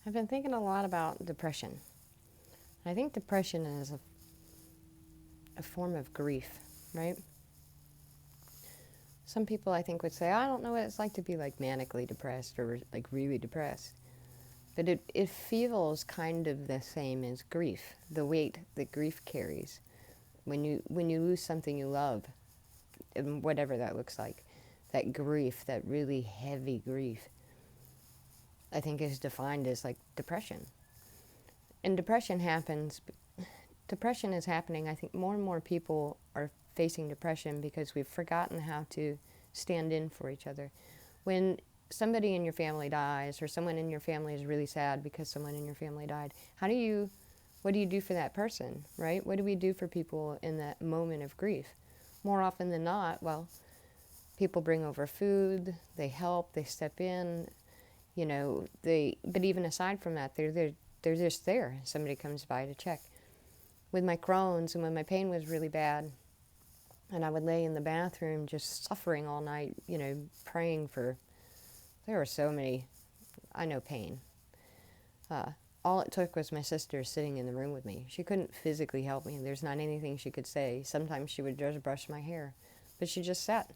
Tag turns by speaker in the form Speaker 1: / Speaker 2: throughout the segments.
Speaker 1: I've been thinking a lot about depression. I think depression is a form of grief, right? Some people I think would say, I don't know what it's like to be like manically depressed or like really depressed. But it feels kind of the same as grief, the weight that grief carries. When you lose something you love, and whatever that looks like, that grief, that really heavy grief, I think is defined as like depression. And depression is happening. I think more and more people are facing depression because we've forgotten how to stand in for each other. When somebody in your family dies or someone in your family is really sad because someone in your family died, what do you do for that person, right? What do we do for people in that moment of grief? More often than not, well, people bring over food, they help, they step in, but even aside from that, they're just there. Somebody comes by to check. With my Crohn's and when my pain was really bad, and I would lay in the bathroom just suffering all night, praying for, there were so many, I know pain. All it took was my sister sitting in the room with me. She couldn't physically help me. There's not anything she could say. Sometimes she would just brush my hair, but she just sat.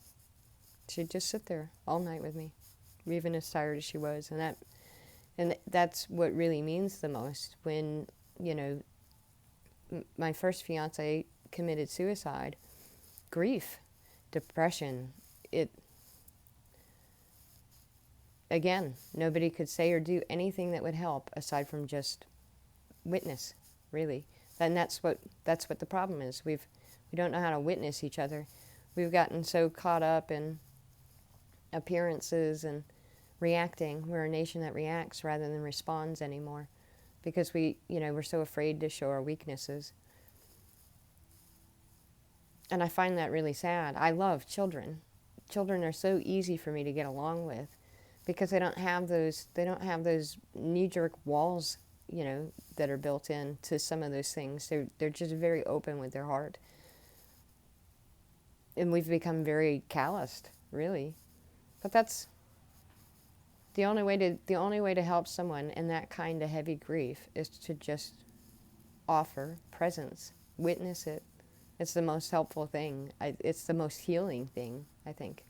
Speaker 1: She'd just sit there all night with me, even as tired as she was. And that's what really means the most when, my first fiance committed suicide. Grief, depression, again, nobody could say or do anything that would help aside from just witness, really. And that's what the problem is. We don't know how to witness each other. We've gotten so caught up in appearances and reacting. We're a nation that reacts rather than responds anymore because we're so afraid to show our weaknesses. And I find that really sad. I love children. Children are so easy for me to get along with because they don't have those knee-jerk walls, that are built in to some of those things. They're just very open with their heart. And we've become very calloused, really. But that's the only way to help someone in that kind of heavy grief is to just offer presence, witness it. It's the most helpful thing. It's the most healing thing, I think.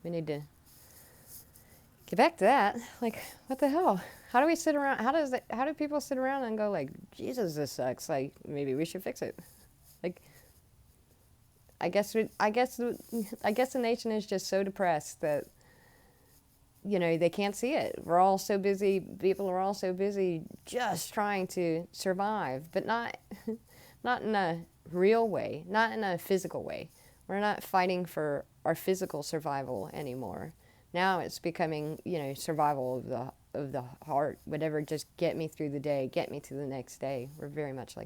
Speaker 1: We need to get back to that. Like, what the hell? How do we sit around? How do people sit around and go like, Jesus, this sucks. Like, maybe we should fix it. Like, I guess the nation is just so depressed that, they can't see it. We're all so busy. People are all so busy just trying to survive, but not in a real way, not in a physical way. We're not fighting for our physical survival anymore. Now it's becoming, survival of the heart, whatever, just get me through the day, get me to the next day. We're very much like